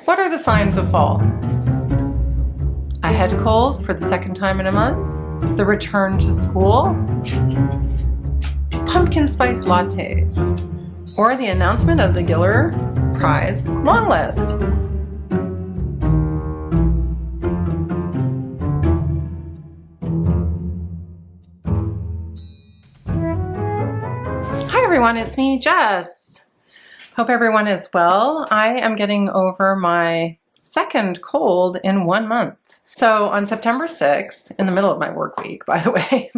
What are the signs of fall? A head cold for the second time in a month? The return to school? Pumpkin spice lattes? Or the announcement of the Giller Prize Longlist? Hi everyone, it's me, Jess. Hope everyone is well. I am getting over my second cold in 1 month. So on September 6th, in the middle of my work week, by the way,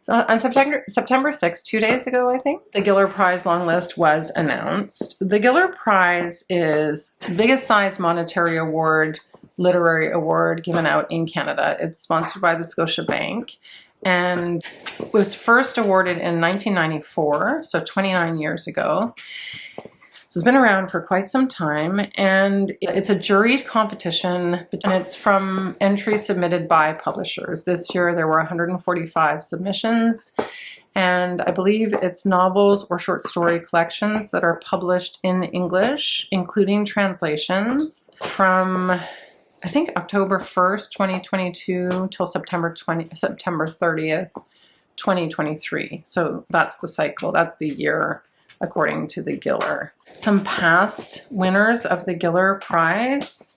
so on September 6th, 2 days ago, I think, the Giller Prize long list was announced. The Giller Prize is the biggest size monetary award, literary award given out in Canada. It's sponsored by the Scotiabank and was first awarded in 1994, so 29 years ago. So it's been around for quite some time, and it's a juried competition, and it's from entries submitted by publishers. This year there were 145 submissions, and I believe it's novels or short story collections that are published in English, including translations from, I think, October 1st, 2022 till September 30th, 2023. So that's the cycle, that's the year, according to the Giller. Some past winners of the Giller Prize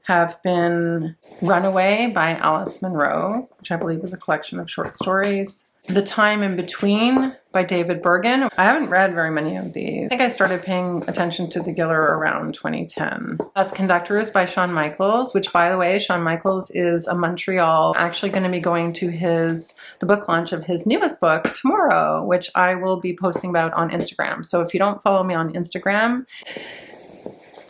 have been Runaway by Alice Munro, which I believe was a collection of short stories. The Time in Between by David Bergen. I haven't read very many of these. I think I started paying attention to the Giller around 2010. Conductors by Sean Michaels, which, by the way, Sean Michaels is a Montreal, actually going to be going to the book launch of his newest book tomorrow, which I will be posting about on Instagram. So if you don't follow me on Instagram,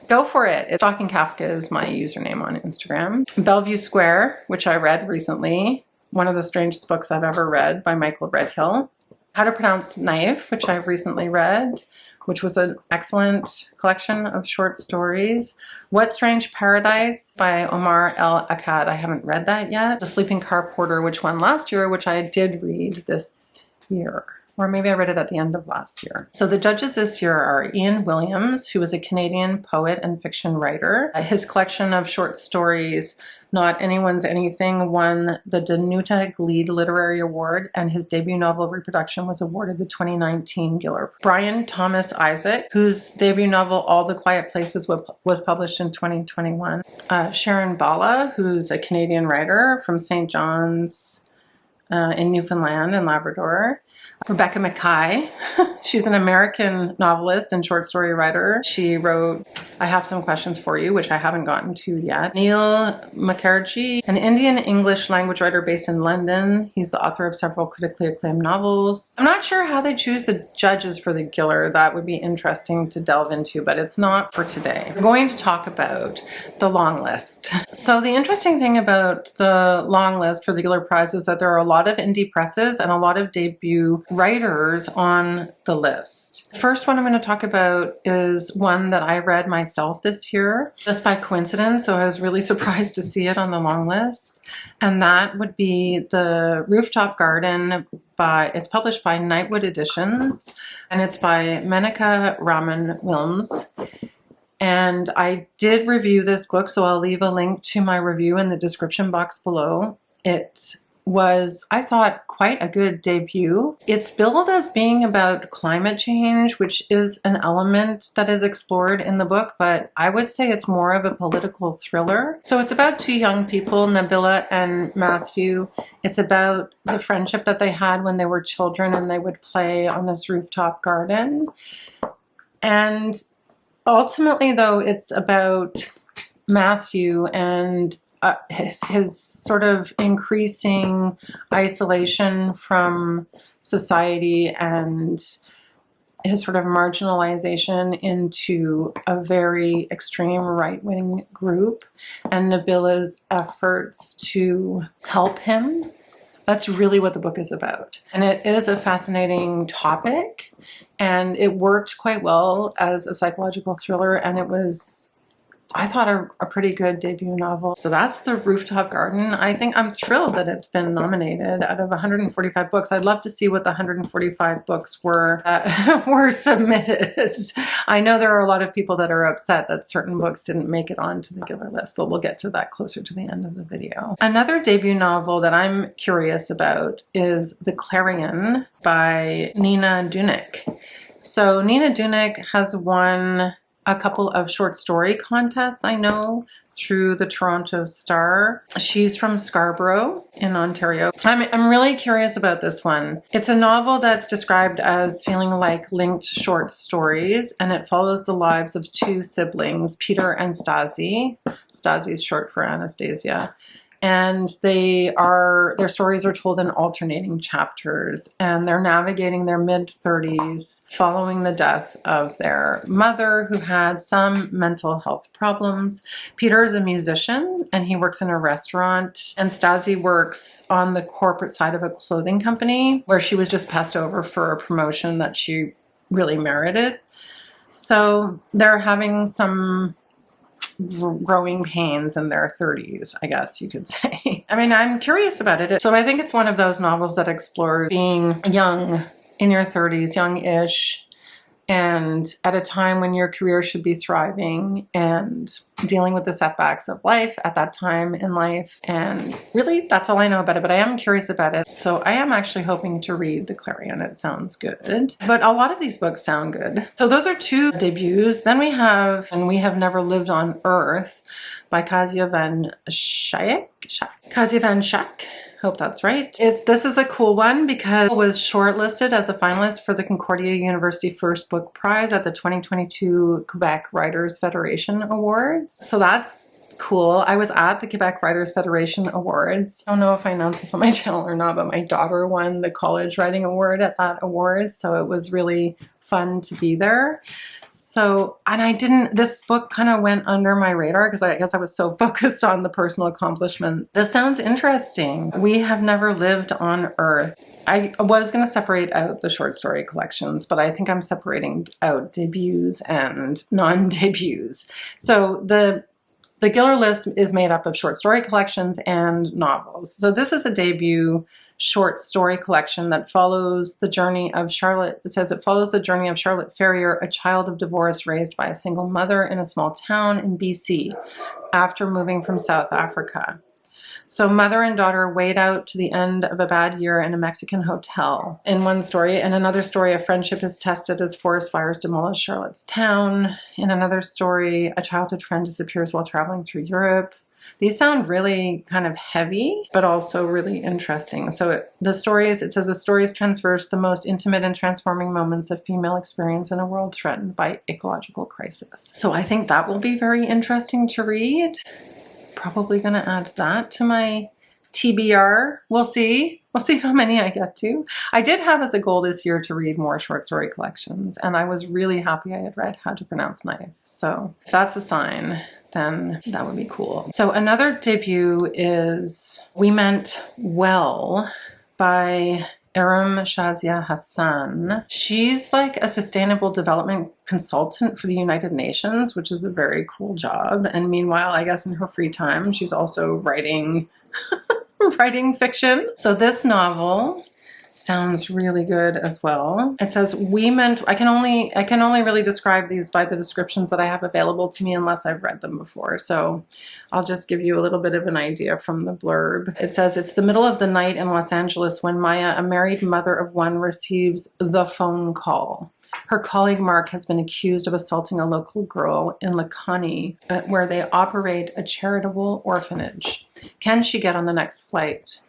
go for it. Stalking Kafka is my username on Instagram. Bellevue Square, which I read recently. One of the strangest books I've ever read by Michael Redhill. How to Pronounce Knife, which I've recently read, which was an excellent collection of short stories. What Strange Paradise by Omar Akkad. I haven't read that yet. The Sleeping Car Porter, which won last year, which I did read this year. Or maybe I read it at the end of last year. So the judges this year are Ian Williams, who is a Canadian poet and fiction writer. His collection of short stories, Not Anyone's Anything, won the Dunic Lead Literary Award, and his debut novel, Reproduction, was awarded the 2019 Giller. Brian Thomas Isaac, whose debut novel, All the Quiet Places, was published in 2021. Sharon Bala, who's a Canadian writer from St. John's in Newfoundland and Labrador. Rebecca Makkai, she's an American novelist and short story writer. She wrote I Have Some Questions for You, which I haven't gotten to yet. Neil Mukherjee, an Indian English language writer based in London. He's the author of several critically acclaimed novels. I'm not sure how they choose the judges for the Giller. That would be interesting to delve into, but it's not for today. We're going to talk about the long list. So the interesting thing about the long list for the Giller Prize is that there are a lot of indie presses and a lot of debut writers on the list. The first one I'm going to talk about is one that I read myself this year, just by coincidence, so I was really surprised to see it on the long list, and that would be The Rooftop Garden it's published by Nightwood Editions, and it's by Menaka Raman-Wilms. And I did review this book, so I'll leave a link to my review in the description box below. It was, I thought, quite a good debut. It's billed as being about climate change, which is an element that is explored in the book, but I would say it's more of a political thriller. So it's about two young people, Nabila and Matthew. It's about the friendship that they had when they were children and they would play on this rooftop garden. And ultimately, though, it's about Matthew and his sort of increasing isolation from society and his sort of marginalization into a very extreme right-wing group, and Nabila's efforts to help him. That's really what the book is about. And it is a fascinating topic, and it worked quite well as a psychological thriller, and it was I thought, a pretty good debut novel. So that's The Rooftop Garden. I think I'm thrilled that it's been nominated. Out of 145 books, I'd love to see what the 145 books were that were submitted. I know there are a lot of people that are upset that certain books didn't make it onto the Giller list, but we'll get to that closer to the end of the video. Another debut novel that I'm curious about is The Clarion by Nina Dunic. So Nina Dunic has won a couple of short story contests, I know, through the Toronto Star. She's from Scarborough in Ontario. I'm really curious about this one. It's a novel that's described as feeling like linked short stories, and it follows the lives of two siblings, Peter and Stasi. Stasi is short for Anastasia. And their stories are told in alternating chapters, and they're navigating their mid-30s following the death of their mother, who had some mental health problems. Peter is a musician and he works in a restaurant, and Stasi works on the corporate side of a clothing company where she was just passed over for a promotion that she really merited. So they're having some growing pains in their 30s, I guess you could say. I mean, I'm curious about it. So I think it's one of those novels that explores being young in your 30s, young-ish, and at a time when your career should be thriving, and dealing with the setbacks of life at that time in life. And really, that's all I know about it, but I am curious about it. So I am actually hoping to read The Clarion. It sounds good. But a lot of these books sound good. So those are two debuts. Then we have And We Have Never Lived on Earth by Kasia van Shaik. Kasia van Shaik. Hope that's right. This is a cool one because it was shortlisted as a finalist for the Concordia University First Book Prize at the 2022 Quebec Writers Federation Awards. So that's cool. I was at the Quebec Writers Federation Awards. I don't know if I announced this on my channel or not, but my daughter won the College Writing Award at that award. So it was really fun to be there. So, and this book kind of went under my radar because I guess I was so focused on the personal accomplishment. This sounds interesting. We Have Never Lived on Earth. I was going to separate out the short story collections, but I think I'm separating out debuts and non-debuts. So the Giller list is made up of short story collections and novels. So this is a debut short story collection that follows the journey of Charlotte. It says it follows the journey of Charlotte Ferrier, a child of divorce raised by a single mother in a small town in BC after moving from South Africa. So mother and daughter wait out to the end of a bad year in a Mexican hotel. In one story, in another story, a friendship is tested as forest fires demolish Charlotte's town. In another story, a childhood friend disappears while traveling through Europe. These sound really kind of heavy, but also really interesting. So it says the stories transverse the most intimate and transforming moments of female experience in a world threatened by ecological crisis. So I think that will be very interesting to read. Probably going to add that to my TBR. We'll see. We'll see how many I get to. I did have as a goal this year to read more short story collections, and I was really happy I had read How to Pronounce Knife. So if that's a sign, then that would be cool. So another debut is We Meant Well by Erum Shazia Hasan. She's like a sustainable development consultant for the United Nations, which is a very cool job. And meanwhile, I guess in her free time, she's also writing writing fiction. So this novel sounds really good as well. It says I can only really describe these by the descriptions that I have available to me unless I've read them before. So I'll just give you a little bit of an idea from the blurb. It says it's the middle of the night in Los Angeles when Maya, a married mother of one, receives the phone call. Her colleague Mark has been accused of assaulting a local girl in Laconie, where they operate a charitable orphanage. Can she get on the next flight? ?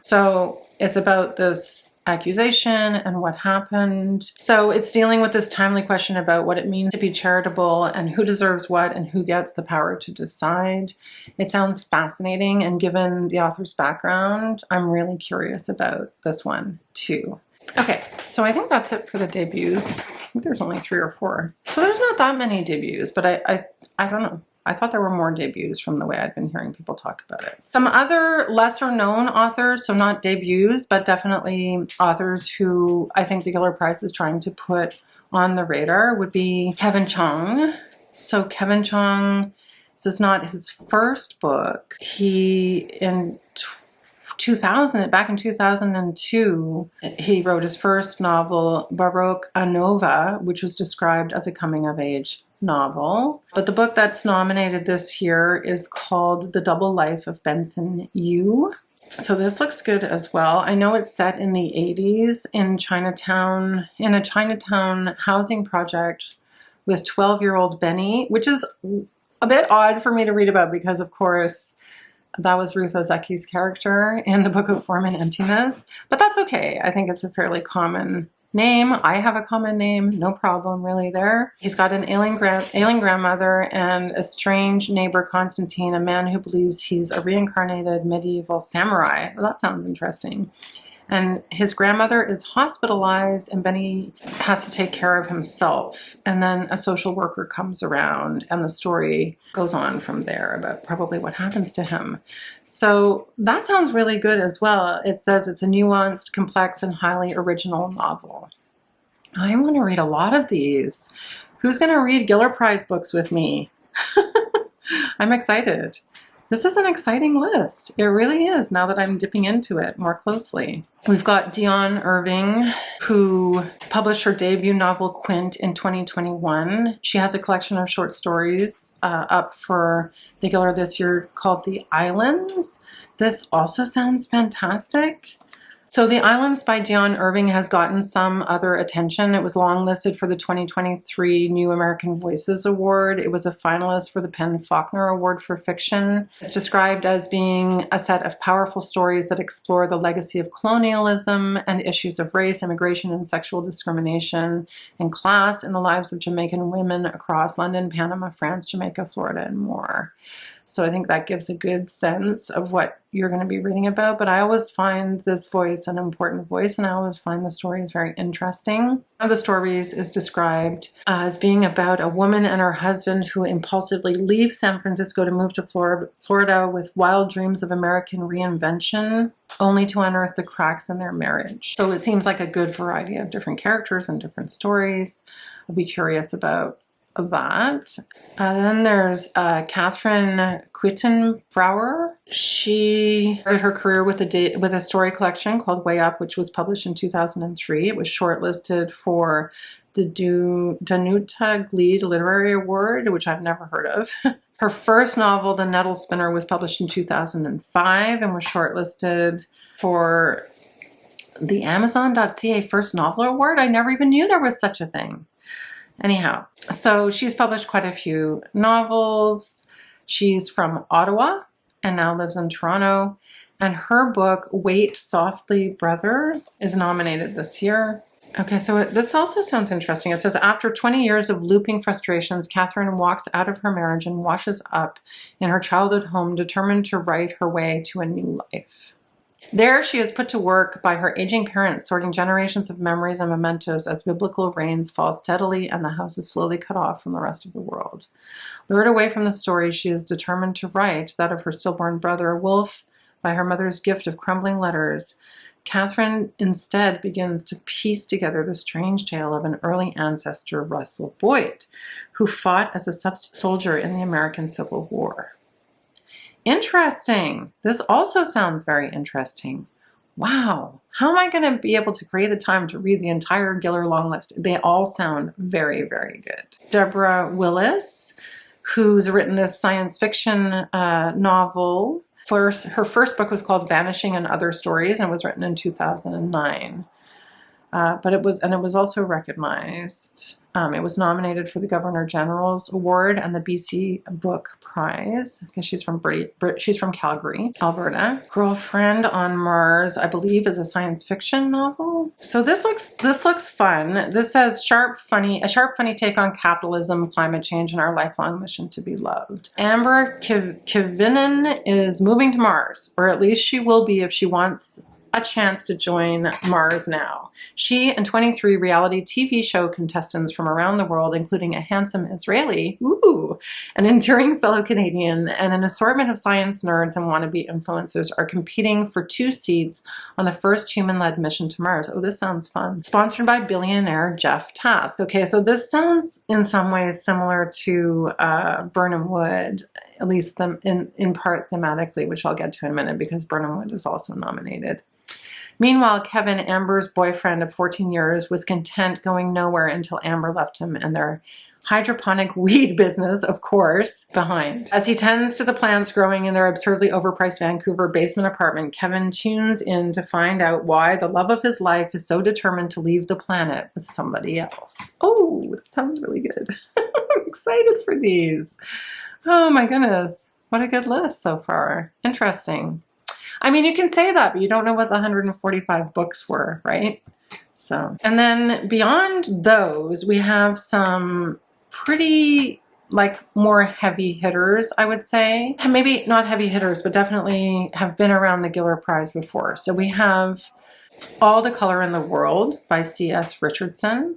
So it's about this accusation and what happened. So it's dealing with this timely question about what it means to be charitable and who deserves what and who gets the power to decide. It sounds fascinating, and given the author's background, I'm really curious about this one too. Okay, so I think that's it for the debuts. I think there's only 3 or 4. So there's not that many debuts, but I don't know. I thought there were more debuts from the way I'd been hearing people talk about it. Some other lesser known authors, so not debuts, but definitely authors who I think the Giller Prize is trying to put on the radar would be Kevin Chong. So Kevin Chong, this is not his first book. He, in 2000, back in 2002, he wrote his first novel, Baroque Anova, which was described as a coming-of-age novel. But the book that's nominated this year is called The Double Life of Benson Yu. So this looks good as well. I know it's set in the 80s in Chinatown, in a Chinatown housing project with 12-year-old Benny, which is a bit odd for me to read about because, of course, that was Ruth Ozeki's character in the Book of Form and Emptiness. But that's okay. I think it's a fairly common name. I have a common name. No problem really there. He's got an ailing grandmother and a strange neighbor, Constantine, a man who believes he's a reincarnated medieval samurai. Well, that sounds interesting. And his grandmother is hospitalized and Benny has to take care of himself. And then a social worker comes around and the story goes on from there about probably what happens to him. So that sounds really good as well. It says it's a nuanced, complex, and highly original novel. I want to read a lot of these. Who's going to read Giller Prize books with me? I'm excited. This is an exciting list. It really is, now that I'm dipping into it more closely. We've got Dionne Irving, who published her debut novel, Quint, in 2021. She has a collection of short stories up for the Giller this year called The Islands. This also sounds fantastic. So The Islands by Dionne Irving has gotten some other attention. It was longlisted for the 2023 New American Voices Award. It was a finalist for the PEN/Faulkner Award for Fiction. It's described as being a set of powerful stories that explore the legacy of colonialism and issues of race, immigration, and sexual discrimination and class in the lives of Jamaican women across London, Panama, France, Jamaica, Florida, and more. So I think that gives a good sense of what you're going to be reading about. But I always find this voice an important voice, and I always find the stories very interesting. One of the stories is described as being about a woman and her husband who impulsively leave San Francisco to move to Florida with wild dreams of American reinvention, only to unearth the cracks in their marriage. So it seems like a good variety of different characters and different stories. I'll be curious about that. Then there's Catherine Quittenbrower. She started her career with a story collection called Way Up, which was published in 2003. It was shortlisted for the Danuta Gleed Literary Award, which I've never heard of. Her first novel, The Nettle Spinner, was published in 2005 and was shortlisted for the Amazon.ca First Novel Award. I never even knew there was such a thing. Anyhow, so she's published quite a few novels. She's from Ottawa and now lives in Toronto. And her book, Wait Softly, Brother, is nominated this year. Okay, so this also sounds interesting. It says, after 20 years of looping frustrations, Catherine walks out of her marriage and washes up in her childhood home, determined to write her way to a new life. There she is put to work by her aging parents, sorting generations of memories and mementos as biblical rains fall steadily and the house is slowly cut off from the rest of the world. Lured away from the story, she is determined to write that of her stillborn brother, Wolf, by her mother's gift of crumbling letters. Catherine instead begins to piece together the strange tale of an early ancestor, Russell Boyd, who fought as a soldier in the American Civil War. Interesting. This also sounds very interesting. Wow. How am I going to be able to create the time to read the entire Giller long list? They all sound very, very good. Deborah Willis, who's written this science fiction novel. Her first book was called Vanishing and Other Stories and was written in 2009. But it was also recognized. It was nominated for the Governor General's Award and the BC Book Prize because she's from Calgary, Alberta. Girlfriend on Mars, I believe, is a science fiction novel. So this looks fun. This says a sharp, funny take on capitalism, climate change, and our lifelong mission to be loved. Amber Kivinen is moving to Mars, or at least she will be if she wants a chance to join Mars Now. She and 23 reality TV show contestants from around the world, including a handsome Israeli, ooh, an enduring fellow Canadian, and an assortment of science nerds and wannabe influencers are competing for 2 seats on the first human-led mission to Mars. Oh, this sounds fun. Sponsored by billionaire Jeff Task. Okay, so this sounds in some ways similar to Burnham Wood, at least in part thematically, which I'll get to in a minute because Burnham Wood is also nominated. Meanwhile, Kevin, Amber's boyfriend of 14 years, was content going nowhere until Amber left him and their hydroponic weed business, of course, behind. As he tends to the plants growing in their absurdly overpriced Vancouver basement apartment, Kevin tunes in to find out why the love of his life is so determined to leave the planet with somebody else. Oh, that sounds really good. I'm excited for these. Oh my goodness. What a good list so far. Interesting. I mean, you can say that, but you don't know what the 145 books were, right? So, and then beyond those, we have some pretty, like, more heavy hitters, I would say. Maybe not heavy hitters, but definitely have been around the Giller Prize before. So we have All the Color in the World by C.S. Richardson.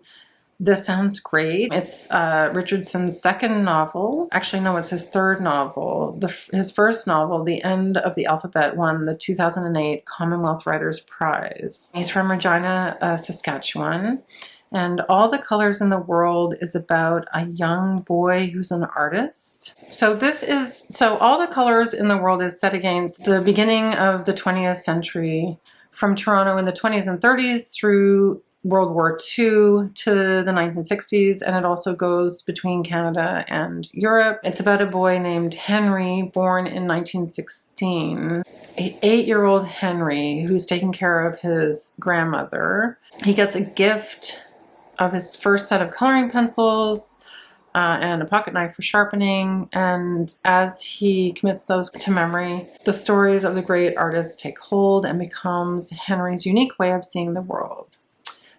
This sounds great. It's Richardson's second novel. Actually, no, it's his third novel. His first novel, The End of the Alphabet, won the 2008 Commonwealth Writers' Prize. He's from Regina, Saskatchewan. And All the Colors in the World is about a young boy who's an artist. So All the Colors in the World is set against the beginning of the 20th century, from Toronto in the 20s and 30s through World War II to the 1960s, and it also goes between Canada and Europe. It's about a boy named Henry, born in 1916. 8-year-old Henry, who's taking care of his grandmother. He gets a gift of his first set of coloring pencils and a pocket knife for sharpening, and as he commits those to memory, the stories of the great artist take hold and becomes Henry's unique way of seeing the world.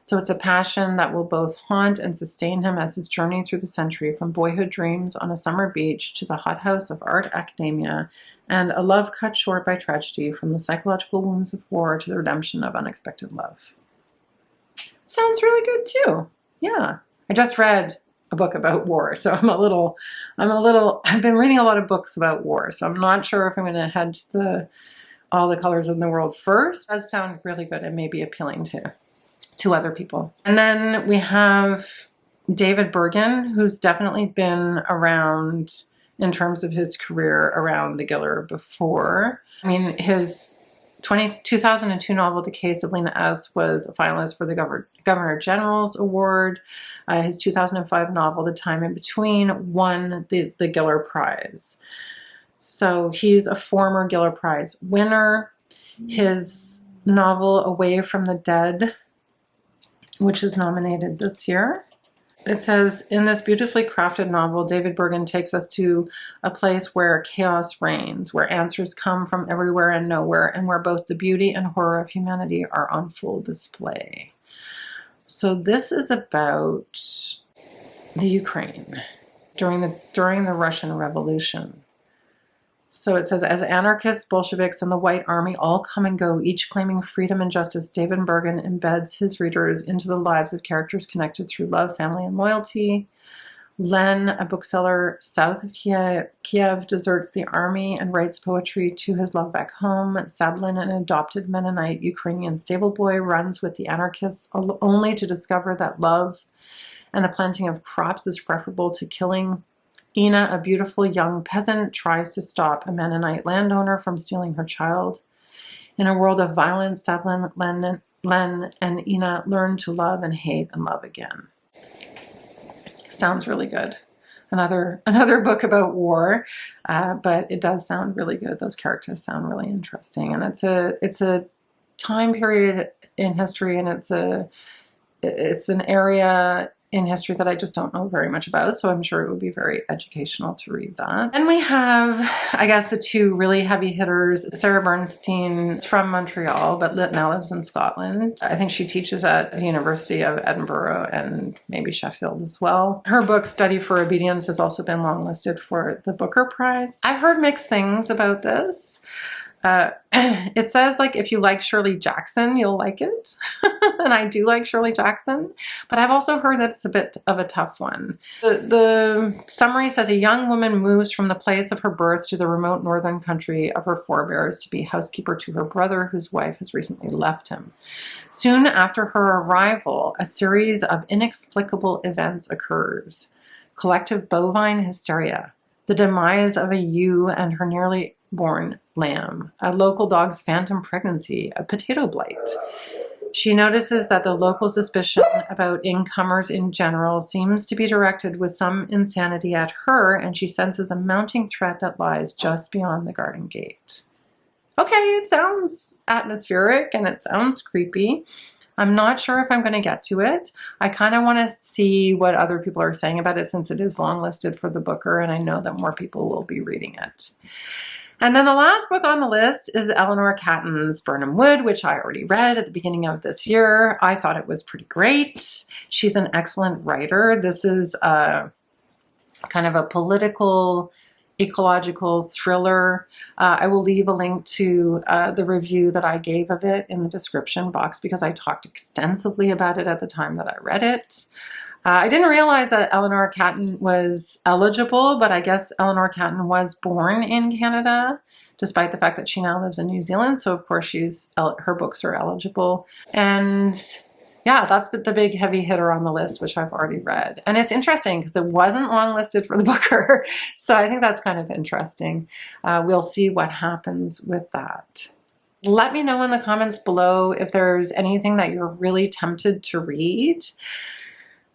So it's a passion that will both haunt and sustain him as his journey through the century, from boyhood dreams on a summer beach to the hothouse of art academia, and a love cut short by tragedy, from the psychological wounds of war to the redemption of unexpected love. Sounds really good too. Yeah. I just read a book about war, so I've been reading a lot of books about war, so I'm not sure if I'm going to head to All the Colors in the World first. It does sound really good and maybe appealing to other people. And then we have David Bergen, who's definitely been around in terms of his career around the Giller before. I mean, his 2002 novel, The Case of Lena S., was a finalist for the Governor General's Award. His 2005 novel, The Time in Between, won the Giller Prize. So he's a former Giller Prize winner. His novel, Away from the Dead, which is nominated this year. It says, in this beautifully crafted novel, David Bergen takes us to a place where chaos reigns, where answers come from everywhere and nowhere, and where both the beauty and horror of humanity are on full display. So this is about the Ukraine during the Russian Revolution. So it says, as anarchists, Bolsheviks, and the White Army all come and go, each claiming freedom and justice, David Bergen embeds his readers into the lives of characters connected through love, family, and loyalty. Len, a bookseller south of Kiev, deserts the army and writes poetry to his love back home. Sablin, an adopted Mennonite Ukrainian stable boy, runs with the anarchists only to discover that love and the planting of crops is preferable to killing. Ina, a beautiful young peasant, tries to stop a Mennonite landowner from stealing her child. In a world of violence, Sablin, Len, and Ina learn to love and hate and love again. Sounds really good. Another book about war, but it does sound really good. Those characters sound really interesting, and it's a time period in history, and it's an area in history that I just don't know very much about, so I'm sure it would be very educational to read that. And we have, I guess, the two really heavy hitters. Sarah Bernstein is from Montreal, but now lives in Scotland. I think she teaches at the University of Edinburgh and maybe Sheffield as well. Her book, Study for Obedience, has also been longlisted for the Booker Prize. I've heard mixed things about this. It says like if you like Shirley Jackson, you'll like it. And I do like Shirley Jackson, but I've also heard that it's a bit of a tough one. The summary says a young woman moves from the place of her birth to the remote northern country of her forebears to be housekeeper to her brother, whose wife has recently left him. Soon after her arrival, a series of inexplicable events occurs. Collective bovine hysteria, the demise of a ewe and her nearly born lamb, a local dog's phantom pregnancy, a potato blight. She notices that the local suspicion about incomers in general seems to be directed with some insanity at her, and she senses a mounting threat that lies just beyond the garden gate. Okay, it sounds atmospheric and it sounds creepy. I'm not sure if I'm going to get to it. I kind of want to see what other people are saying about it since it is longlisted for the Booker, and I know that more people will be reading it. And then the last book on the list is Eleanor Catton's Birnam Wood, which I already read at the beginning of this year. I thought it was pretty great. She's an excellent writer. This is a kind of a political, ecological thriller. I will leave a link to the review that I gave of it in the description box because I talked extensively about it at the time that I read it. I didn't realize that Eleanor Catton was eligible, but I guess Eleanor Catton was born in Canada, despite the fact that she now lives in New Zealand. So of course her books are eligible. And yeah, that's the big heavy hitter on the list, which I've already read. And it's interesting because it wasn't long listed for the Booker. So I think that's kind of interesting. We'll see what happens with that. Let me know in the comments below if there's anything that you're really tempted to read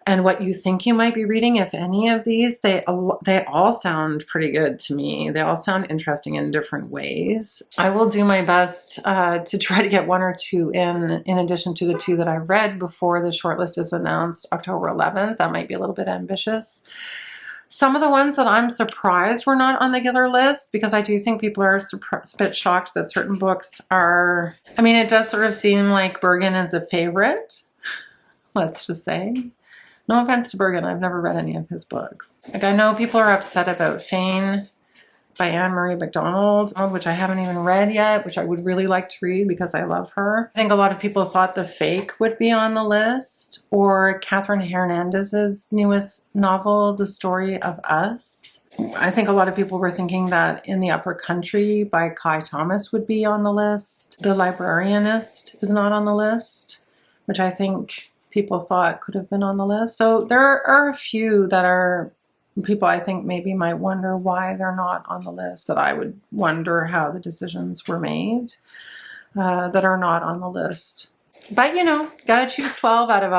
and what you think you might be reading, if any of these. They all sound pretty good to me. They all sound interesting in different ways. I will do my best to try to get one or two in addition to the two that I've read before the shortlist is announced October 11th. That might be a little bit ambitious. Some of the ones that I'm surprised were not on the Giller list, because I do think people are a bit shocked that certain books are, I mean, it does sort of seem like Bergen is a favorite, let's just say. No offense to Bergen, I've never read any of his books. Like, I know people are upset about Fane by Anne-Marie MacDonald, which I haven't even read yet, which I would really like to read because I love her. I think a lot of people thought The Fake would be on the list, or Catherine Hernandez's newest novel, The Story of Us. I think a lot of people were thinking that In the Upper Country by Kai Thomas would be on the list. The Librarianist is not on the list, which I think people thought could have been on the list. So there are a few that are people I think maybe might wonder why they're not on the list, that I would wonder how the decisions were made that are not on the list. But you know, gotta choose 12 out of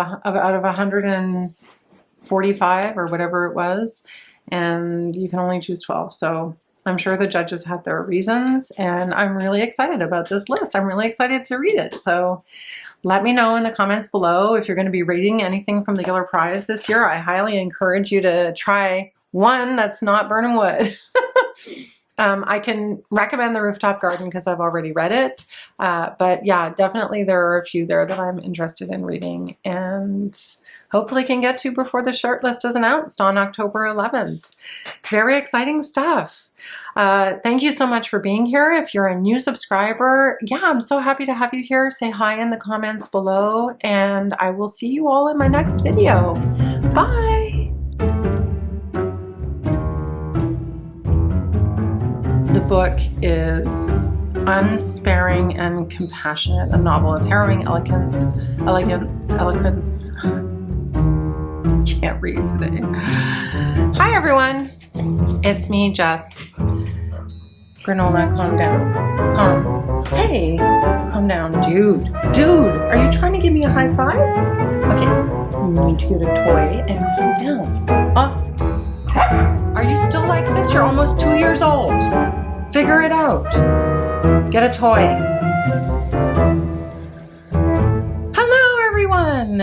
145 or whatever it was, and you can only choose 12. So I'm sure the judges had their reasons, and I'm really excited about this list. I'm really excited to read it. So let me know in the comments below if you're going to be reading anything from the Giller Prize this year. I highly encourage you to try one that's not Birnam Wood. I can recommend The Rooftop Garden because I've already read it. But yeah, definitely there are a few there that I'm interested in reading and hopefully can get to before the shortlist is announced on October 11th. Very exciting stuff. Thank you so much for being here. If you're a new subscriber, yeah, I'm so happy to have you here. Say hi in the comments below, and I will see you all in my next video. Bye! The book is unsparing and compassionate, a novel of harrowing eloquence. Can't read today. Hi everyone, it's me, Jess. Granola, calm down. Hey, calm down, dude. Are you trying to give me a high five? Okay, you need to get a toy and calm down. Off. Are you still like this? You're almost 2 years old. Figure it out. Get a toy. Hello everyone.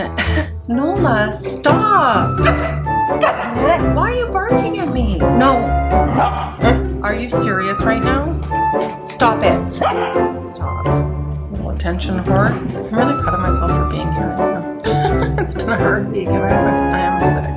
Nola, stop! Why are you barking at me? No. Are you serious right now? Stop it. Stop. Little attention whore. I'm really proud of myself for being here. It's been a hard week and I am sick.